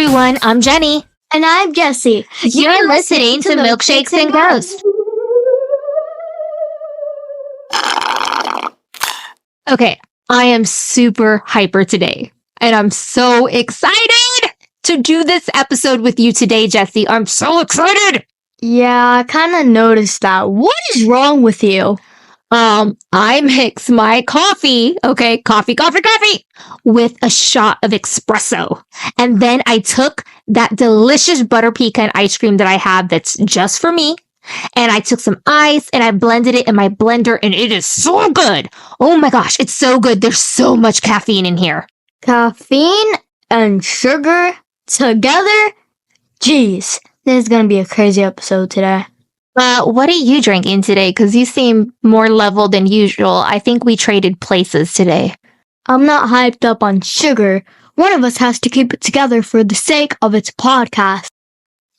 everyone, I'm Jenny. And I'm Jessie. You're listening to Milkshakes and Ghosts. Okay, I am super hyper today, and I'm so excited to do this episode with you today, Jessie. I'm so excited! Yeah, I kind of noticed that. What is wrong with you? I mix my coffee, coffee, with a shot of espresso. And then I took that delicious butter pecan ice cream that I have that's just for me. And I took some ice and I blended it in my blender and it is so good. Oh my gosh, it's so good. There's so much caffeine in here. Caffeine and sugar together? Jeez, this is going to be a crazy episode today. What are you drinking today? Because you seem more level than usual. I think we traded places today. I'm not hyped up on sugar. One of us has to keep it together for the sake of its podcast.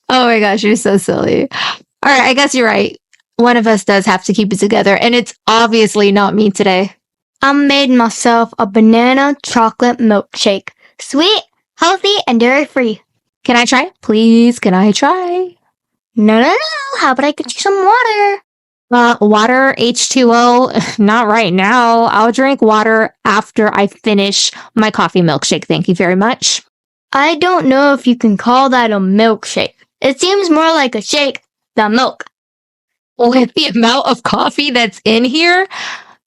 Oh my gosh, you're so silly. All right, I guess you're right. One of us does have to keep it together, and it's obviously not me today. I made myself a banana chocolate milkshake. Sweet, healthy, and dairy-free. Can I try? Please, can I try? No. How about I get you some water? Water, H2O, not right now. I'll drink water after I finish my coffee milkshake. Thank you very much. I don't know if you can call that a milkshake. It seems more like a shake than milk. With the amount of coffee that's in here,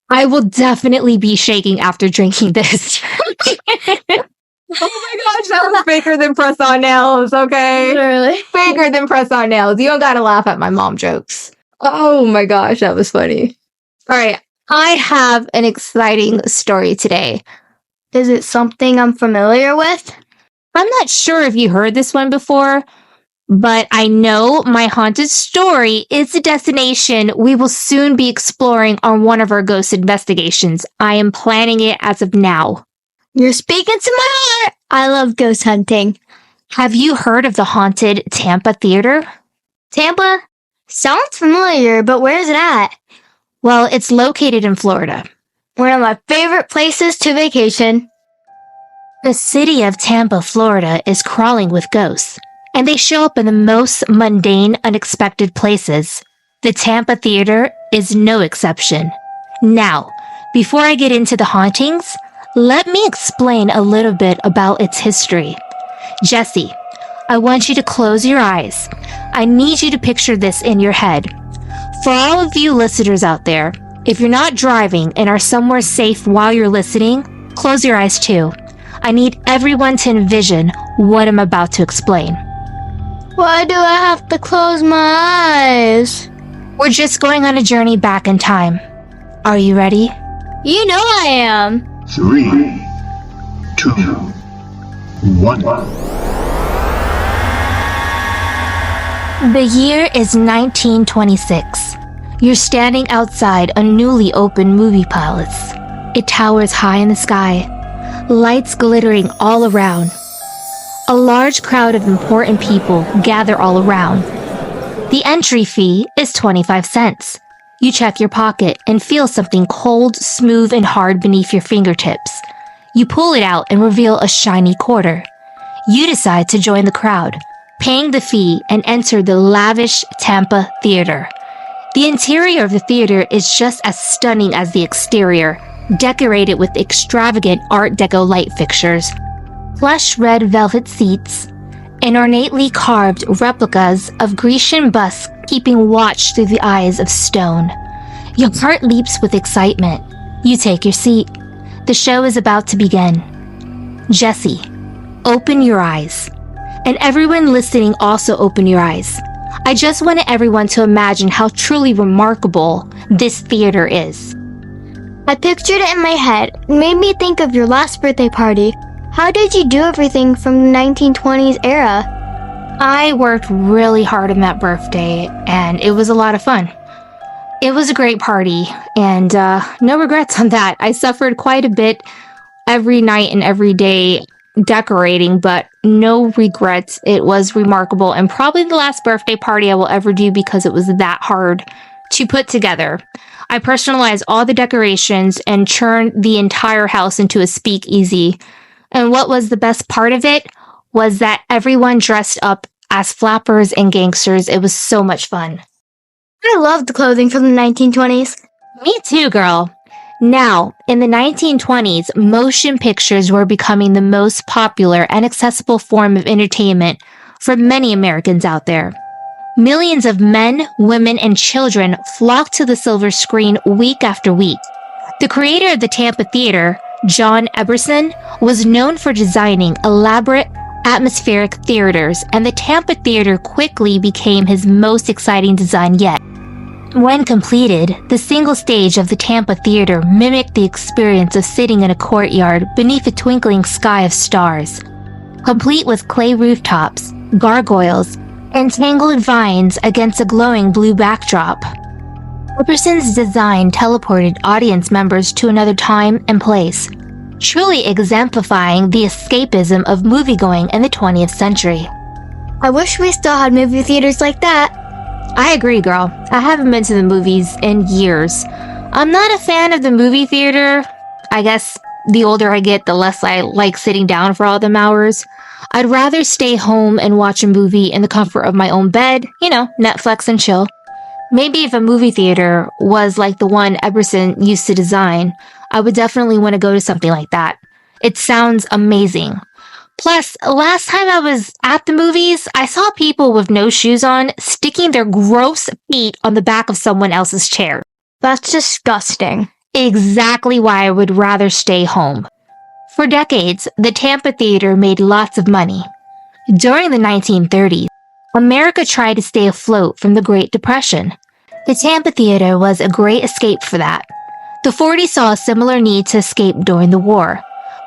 I will definitely be shaking after drinking this. Oh my gosh, that was faker than press-on nails, okay? Literally. Faker than press-on nails. You don't gotta laugh at my mom jokes. Oh my gosh, that was funny. All right, I have an exciting story today. Is it something I'm familiar with? I'm not sure if you heard this one before, but I know my haunted story is a destination we will soon be exploring on one of our ghost investigations. I am planning it as of now. You're speaking to my heart. I love ghost hunting. Have you heard of the haunted Tampa Theater? Tampa? Sounds familiar, but where is it at? Well, it's located in Florida. One of my favorite places to vacation. The city of Tampa, Florida is crawling with ghosts, and they show up in the most mundane, unexpected places. The Tampa Theater is no exception. Now, before I get into the hauntings, let me explain a little bit about its history. Jessie, I want you to close your eyes. I need you to picture this in your head. For all of you listeners out there, if you're not driving and are somewhere safe while you're listening, close your eyes too. I need everyone to envision what I'm about to explain. Why do I have to close my eyes? We're just going on a journey back in time. Are you ready? You know I am. 3, 2, 1. The year is 1926. You're standing outside a newly opened movie palace. It towers high in the sky, lights glittering all around. A large crowd of important people gather all around. The entry fee is 25 cents. You check your pocket and feel something cold, smooth, and hard beneath your fingertips. You pull it out and reveal a shiny quarter. You decide to join the crowd, paying the fee and enter the lavish Tampa Theater. The interior of the theater is just as stunning as the exterior, decorated with extravagant Art Deco light fixtures, plush red velvet seats, and ornately carved replicas of Grecian busts keeping watch through the eyes of stone. Your heart leaps with excitement. You take your seat. The show is about to begin. Jessie, open your eyes. And everyone listening also open your eyes. I just wanted everyone to imagine how truly remarkable this theater is. I pictured it in my head. It made me think of your last birthday party. How did you do everything from the 1920s era? I worked really hard on that birthday, and it was a lot of fun. It was a great party, and no regrets on that. I suffered quite a bit every night and every day decorating, but no regrets. It was remarkable, and probably the last birthday party I will ever do because it was that hard to put together. I personalized all the decorations and turned the entire house into a speakeasy. And what was the best part of it? was that everyone dressed up as flappers and gangsters. It was so much fun. I love the clothing from the 1920s. Me too, girl. Now, in the 1920s, motion pictures were becoming the most popular and accessible form of entertainment for many Americans out there. Millions of men, women, and children flocked to the silver screen week after week. The creator of the Tampa Theater, John Eberson, was known for designing elaborate, atmospheric theaters, and the Tampa Theater quickly became his most exciting design yet. When completed, the single stage of the Tampa Theater mimicked the experience of sitting in a courtyard beneath a twinkling sky of stars. Complete with clay rooftops, gargoyles, and tangled vines against a glowing blue backdrop. Eberson's design teleported audience members to another time and place, truly exemplifying the escapism of moviegoing in the 20th century. I wish we still had movie theaters like that. I agree, girl. I haven't been to the movies in years. I'm not a fan of the movie theater. I guess the older I get, the less I like sitting down for all them hours. I'd rather stay home and watch a movie in the comfort of my own bed, Netflix and chill. Maybe if a movie theater was like the one Eberson used to design, I would definitely want to go to something like that. It sounds amazing. Plus, last time I was at the movies, I saw people with no shoes on sticking their gross feet on the back of someone else's chair. That's disgusting. Exactly why I would rather stay home. For decades, the Tampa Theater made lots of money. During the 1930s, America tried to stay afloat from the Great Depression. The Tampa Theater was a great escape for that. The 40s saw a similar need to escape during the war.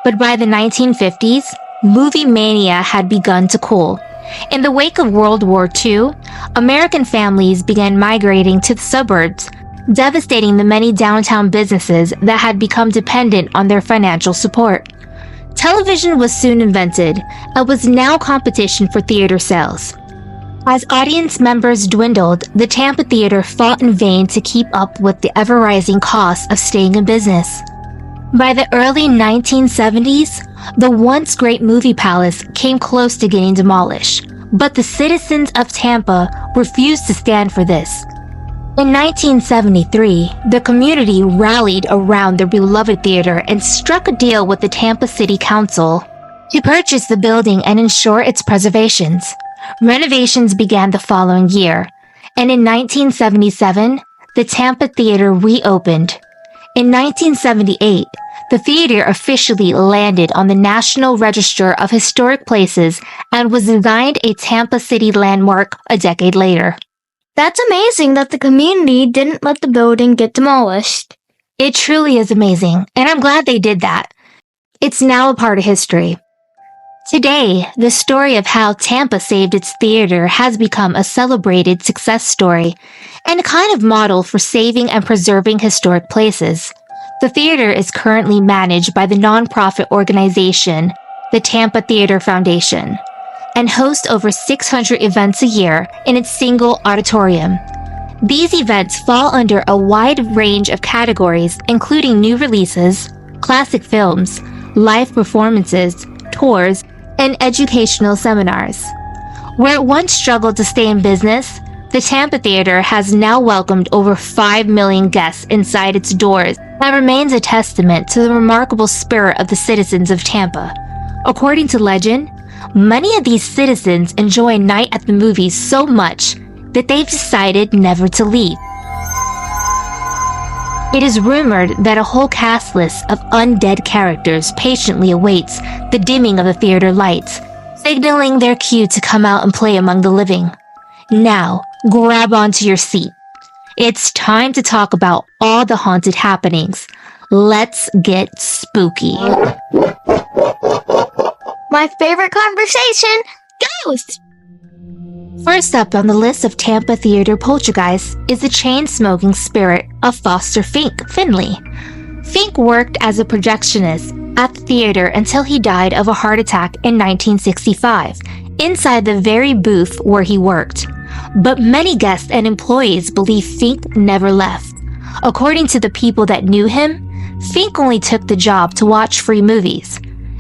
But by the 1950s, movie mania had begun to cool. In the wake of World War II, American families began migrating to the suburbs, devastating the many downtown businesses that had become dependent on their financial support. Television was soon invented and was now competition for theater sales. As audience members dwindled, the Tampa Theater fought in vain to keep up with the ever-rising costs of staying in business. By the early 1970s, the once great movie palace came close to getting demolished, but the citizens of Tampa refused to stand for this. In 1973, the community rallied around the beloved theater and struck a deal with the Tampa City Council to purchase the building and ensure its preservation. Renovations began the following year, and in 1977, the Tampa Theater reopened. In 1978, the theater officially landed on the National Register of Historic Places and was designed a Tampa City landmark a decade later. That's amazing that the community didn't let the building get demolished. It truly is amazing, and I'm glad they did that. It's now a part of history. Today, the story of how Tampa saved its theater has become a celebrated success story and a kind of model for saving and preserving historic places. The theater is currently managed by the nonprofit organization, the Tampa Theater Foundation, and hosts over 600 events a year in its single auditorium. These events fall under a wide range of categories, including new releases, classic films, live performances, tours, and educational seminars. Where it once struggled to stay in business, the Tampa Theater has now welcomed over 5 million guests inside its doors and remains a testament to the remarkable spirit of the citizens of Tampa. According to legend, many of these citizens enjoy a night at the movies so much that they've decided never to leave. It is rumored that a whole cast list of undead characters patiently awaits the dimming of the theater lights, signaling their cue to come out and play among the living. Now, grab onto your seat. It's time to talk about all the haunted happenings. Let's get spooky. My favorite conversation, ghosts! First up on the list of Tampa Theater poltergeists is the chain-smoking spirit of Foster Finley. Fink worked as a projectionist at the theater until he died of a heart attack in 1965, inside the very booth where he worked. But many guests and employees believe Fink never left. According to the people that knew him, Fink only took the job to watch free movies.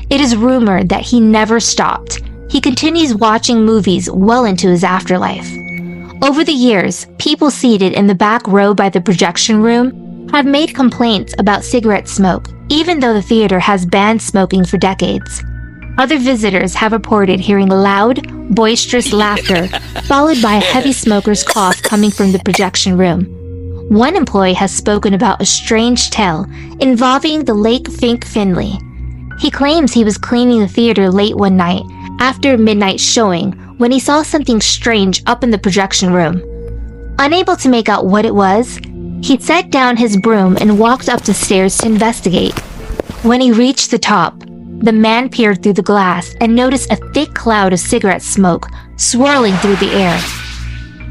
It is rumored that he never stopped. he continues watching movies well into his afterlife. Over the years, people seated in the back row by the projection room have made complaints about cigarette smoke, even though the theater has banned smoking for decades. Other visitors have reported hearing loud, boisterous laughter, followed by a heavy smoker's cough coming from the projection room. One employee has spoken about a strange tale involving the late Fink Finley. He claims he was cleaning the theater late one night after a midnight showing when he saw something strange up in the projection room. Unable to make out what it was, he set down his broom and walked up the stairs to investigate. When he reached the top, the man peered through the glass and noticed a thick cloud of cigarette smoke swirling through the air.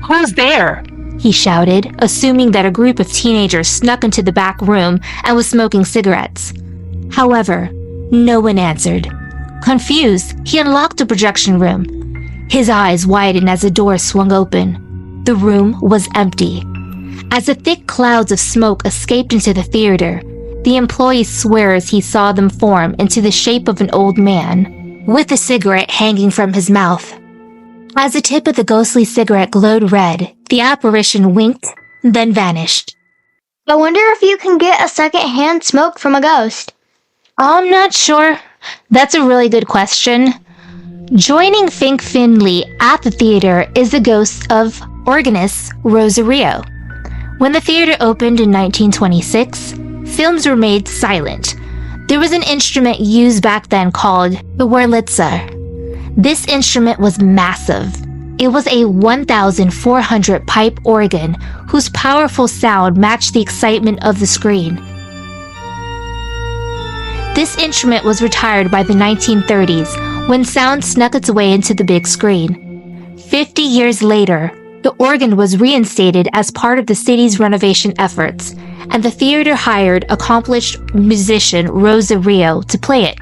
"Who's there?" he shouted, assuming that a group of teenagers snuck into the back room and was smoking cigarettes. However, no one answered. Confused, he unlocked the projection room. His eyes widened as the door swung open. The room was empty. As the thick clouds of smoke escaped into the theater, the employee swears he saw them form into the shape of an old man, with a cigarette hanging from his mouth. As the tip of the ghostly cigarette glowed red, the apparition winked, then vanished. I wonder if you can get a second-hand smoke from a ghost. I'm not sure. That's a really good question. Joining Fink Finley at the theater is the ghost of organist Rosario. When the theater opened in 1926, films were made silent. There was an instrument used back then called the Wurlitzer. This instrument was massive. It was a 1,400 pipe organ whose powerful sound matched the excitement of the screen. This instrument was retired by the 1930s when sound snuck its way into the big screen. 50 years later, the organ was reinstated as part of the city's renovation efforts, and the theater hired accomplished musician Rosa Rio to play it.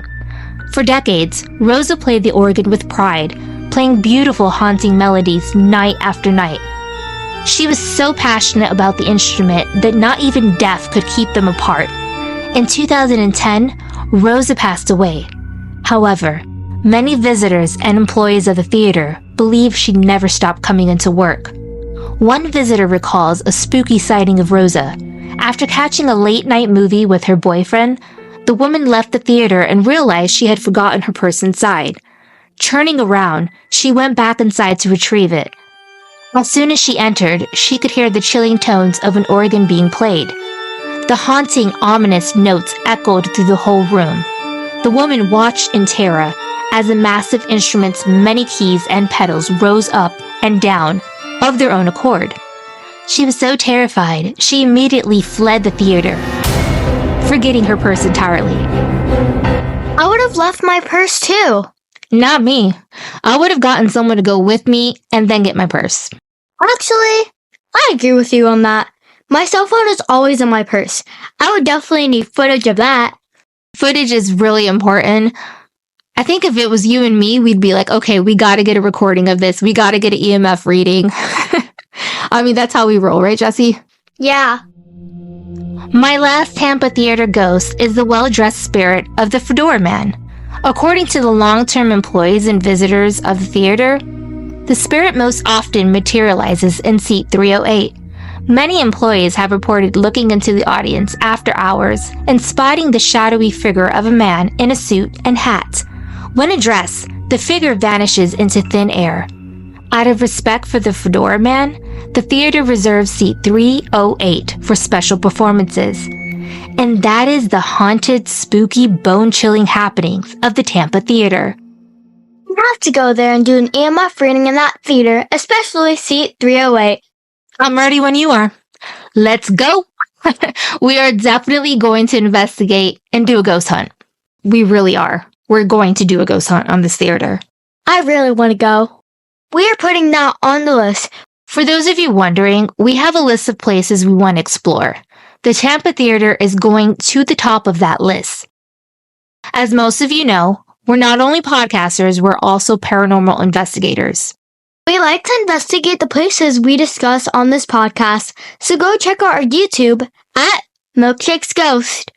For decades, Rosa played the organ with pride, playing beautiful haunting melodies night after night. She was so passionate about the instrument that not even death could keep them apart. In 2010, Rosa passed away. However, many visitors and employees of the theater believe she never stopped coming into work. One visitor recalls a spooky sighting of Rosa. After catching a late-night movie with her boyfriend, the woman left the theater and realized she had forgotten her purse inside. Turning around, she went back inside to retrieve it. As soon as she entered, she could hear the chilling tones of an organ being played. The haunting, ominous notes echoed through the whole room. The woman watched in terror as the massive instrument's many keys and pedals rose up and down of their own accord. She was so terrified, she immediately fled the theater, forgetting her purse entirely. I would have left my purse too. Not me. I would have gotten someone to go with me and then get my purse. Actually, I agree with you on that. My cell phone is always in my purse. I would definitely need footage of that. Footage is really important. I think if it was you and me, we'd be like, okay, we got to get a recording of this. We got to get an EMF reading. I mean, that's how we roll, right, Jessie? Yeah. My last Tampa Theater ghost is the well-dressed spirit of the Fedora Man. According to the long-term employees and visitors of the theater, the spirit most often materializes in seat 308. Many employees have reported looking into the audience after hours and spotting the shadowy figure of a man in a suit and hat. When addressed, the figure vanishes into thin air. Out of respect for the Fedora Man, the theater reserves seat 308 for special performances. And that is the haunted, spooky, bone-chilling happenings of the Tampa Theater. You have to go there and do an EMF reading in that theater, especially seat 308. I'm ready when you are. Let's go. We are definitely going to investigate and do a ghost hunt. We really are. We're going to do a ghost hunt on this theater. I really want to go. We are putting that on the list. For those of you wondering, we have a list of places we want to explore. The Tampa Theater is going to the top of that list. As most of you know, we're not only podcasters, we're also paranormal investigators. We like to investigate the places we discuss on this podcast, so go check out our YouTube at Milkshake's Ghost.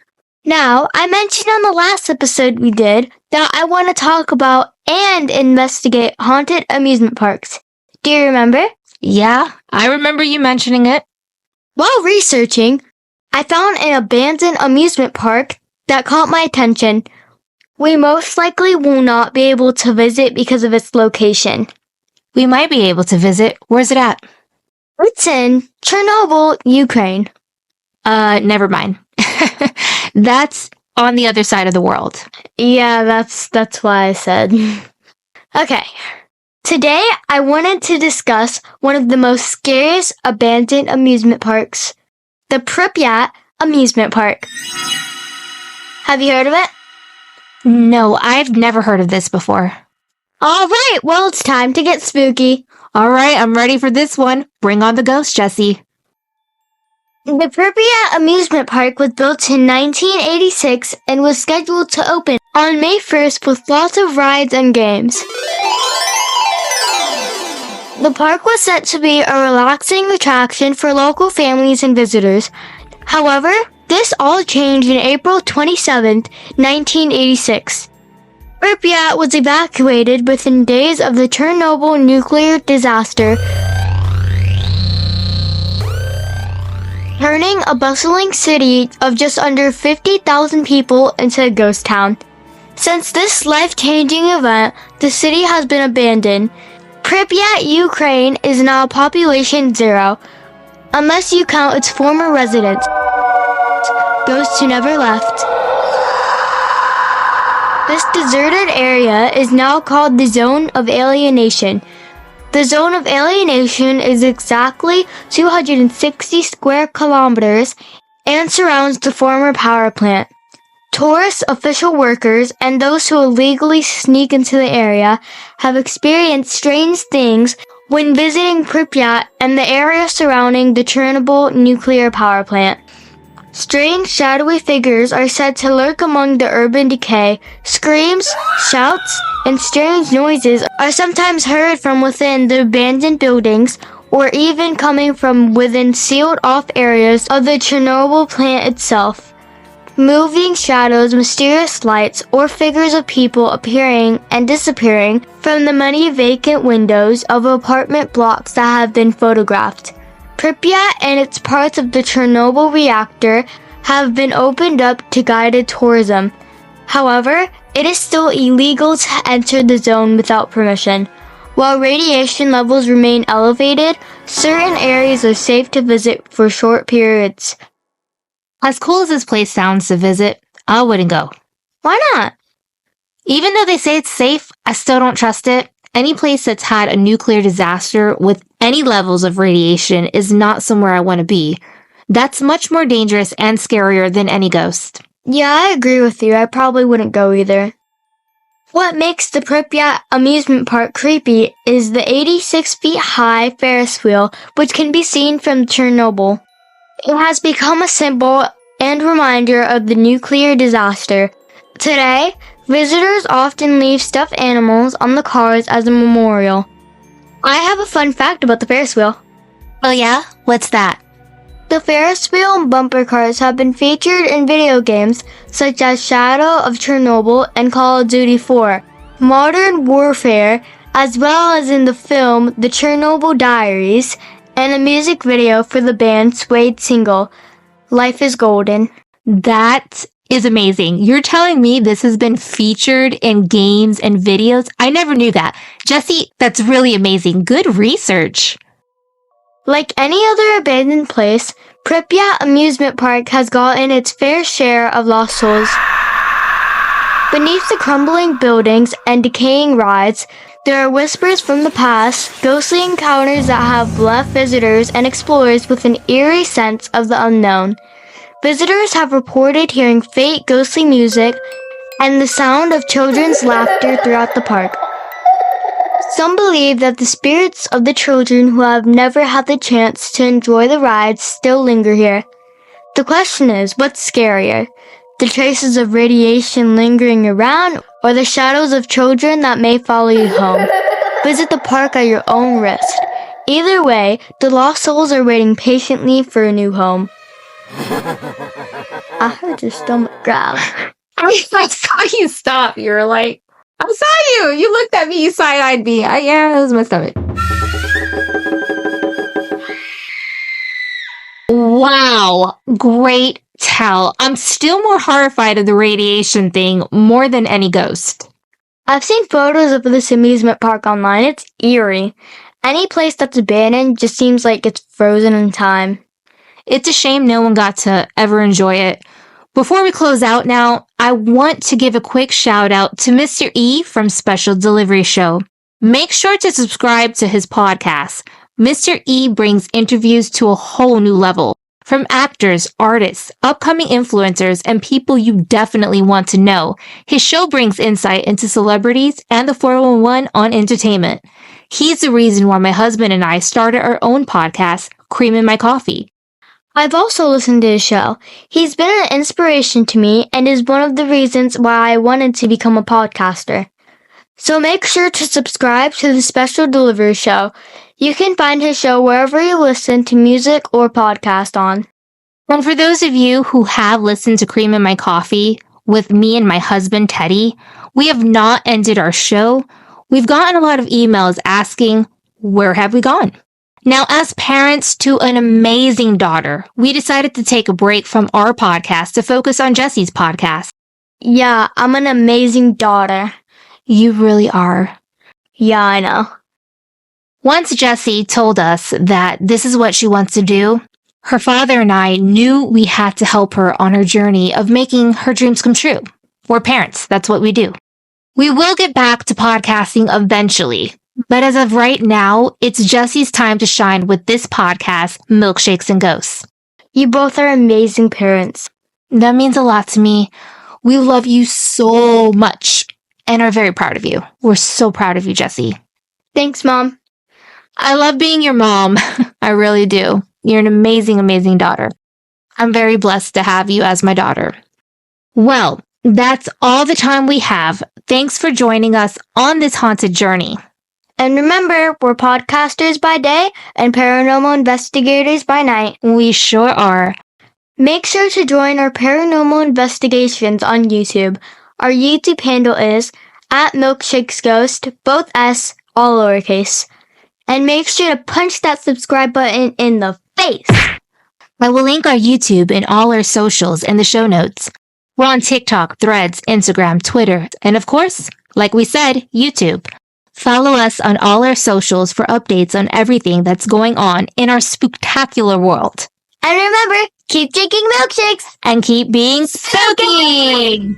Now, I mentioned on the last episode we did that I want to talk about and investigate haunted amusement parks. Do you remember? Yeah, I remember you mentioning it. While researching, I found an abandoned amusement park that caught my attention. We most likely will not be able to visit because of its location. We might be able to visit. Where's it at? It's in Chernobyl, Ukraine. Never mind. That's on the other side of the world. Yeah, that's why I said. Okay. Today, I wanted to discuss one of the most scariest abandoned amusement parks, the Pripyat Amusement Park. Have you heard of it? No, I've never heard of this before. All right, well, it's time to get spooky. All right, I'm ready for this one. Bring on the ghost, Jessie. The Pripyat Amusement Park was built in 1986 and was scheduled to open on May 1st with lots of rides and games. The park was set to be a relaxing attraction for local families and visitors. However, this all changed in April 27, 1986. Pripyat was evacuated within days of the Chernobyl nuclear disaster, turning a bustling city of just under 50,000 people into a ghost town. Since this life-changing event, the city has been abandoned. Pripyat, Ukraine is now population 0, unless you count its former residents, ghosts who never left. This deserted area is now called the Zone of Alienation. The Zone of Alienation is exactly 260 square kilometers and surrounds the former power plant. Tourists, official workers, and those who illegally sneak into the area have experienced strange things when visiting Pripyat and the area surrounding the Chernobyl nuclear power plant. Strange, shadowy figures are said to lurk among the urban decay. Screams, shouts, and strange noises are sometimes heard from within the abandoned buildings or even coming from within sealed-off areas of the Chernobyl plant itself. Moving shadows, mysterious lights, or figures of people appearing and disappearing from the many vacant windows of apartment blocks that have been photographed. Pripyat and its parts of the Chernobyl reactor have been opened up to guided tourism. However, it is still illegal to enter the zone without permission. While radiation levels remain elevated, certain areas are safe to visit for short periods. As cool as this place sounds to visit, I wouldn't go. Why not? Even though they say it's safe, I still don't trust it. Any place that's had a nuclear disaster with any levels of radiation is not somewhere I want to be. That's much more dangerous and scarier than any ghost. Yeah, I agree with you. I probably wouldn't go either. What makes the Pripyat amusement park creepy is the 86 feet high Ferris wheel, which can be seen from Chernobyl. It has become a symbol and reminder of the nuclear disaster. Today, visitors often leave stuffed animals on the cars as a memorial. I have a fun fact about the Ferris wheel. Oh yeah? What's that? The Ferris wheel and bumper cars have been featured in video games such as Shadow of Chernobyl and Call of Duty 4, Modern Warfare, as well as in the film The Chernobyl Diaries, and a music video for the band Suede single, Life is Golden. That is amazing. You're telling me this has been featured in games and videos? I never knew that. Jessie, that's really amazing. Good research. Like any other abandoned place, Pripyat Amusement Park has gotten its fair share of lost souls. Beneath the crumbling buildings and decaying rides, there are whispers from the past, ghostly encounters that have left visitors and explorers with an eerie sense of the unknown. Visitors have reported hearing faint ghostly music and the sound of children's laughter throughout the park. Some believe that the spirits of the children who have never had the chance to enjoy the rides still linger here. The question is, what's scarier? The traces of radiation lingering around, or the shadows of children that may follow you home? Visit the park at your own risk. Either way, the lost souls are waiting patiently for a new home. I heard your stomach growl. I saw you stop. You were like, I saw you. You looked at me. You side-eyed me. Yeah, it was my stomach. Wow. Great tell. I'm still more horrified of the radiation thing more than any ghost. I've seen photos of this amusement park online. It's eerie. Any place that's abandoned just seems like it's frozen in time. It's a shame no one got to ever enjoy it. Before we close out now, I want to give a quick shout out to Mr. E from Special Delivery Show. Make sure to subscribe to his podcast. Mr. E brings interviews to a whole new level. From actors, artists, upcoming influencers, and people you definitely want to know, his show brings insight into celebrities and the 411 on entertainment. He's the reason why my husband and I started our own podcast, Cream in My Coffee. I've also listened to his show. He's been an inspiration to me and is one of the reasons why I wanted to become a podcaster. So make sure to subscribe to the Special Delivery Show. You can find his show wherever you listen to music or podcast on. And for those of you who have listened to Cream in My Coffee with me and my husband, Teddy, we have not ended our show. We've gotten a lot of emails asking, where have we gone? Now, as parents to an amazing daughter, we decided to take a break from our podcast to focus on Jesse's podcast. Yeah, I'm an amazing daughter. You really are. Yeah, I know. Once Jessie told us that this is what she wants to do, her father and I knew we had to help her on her journey of making her dreams come true. We're parents. That's what we do. We will get back to podcasting eventually. But as of right now, it's Jessie's time to shine with this podcast, Milkshakes and Ghosts. You both are amazing parents. That means a lot to me. We love you so much and are very proud of you. We're so proud of you, Jessie. Thanks, Mom. I love being your mom. I really do. You're an amazing, amazing daughter. I'm very blessed to have you as my daughter. Well, that's all the time we have. Thanks for joining us on this haunted journey. And remember, we're podcasters by day and paranormal investigators by night. We sure are. Make sure to join our paranormal investigations on YouTube. Our YouTube handle is @MilkshakesGhost, both S, all lowercase. And make sure to punch that subscribe button in the face. I will link our YouTube and all our socials in the show notes. We're on TikTok, Threads, Instagram, Twitter, and of course, like we said, YouTube. Follow us on all our socials for updates on everything that's going on in our spooktacular world. And remember, keep drinking milkshakes And keep being spooky!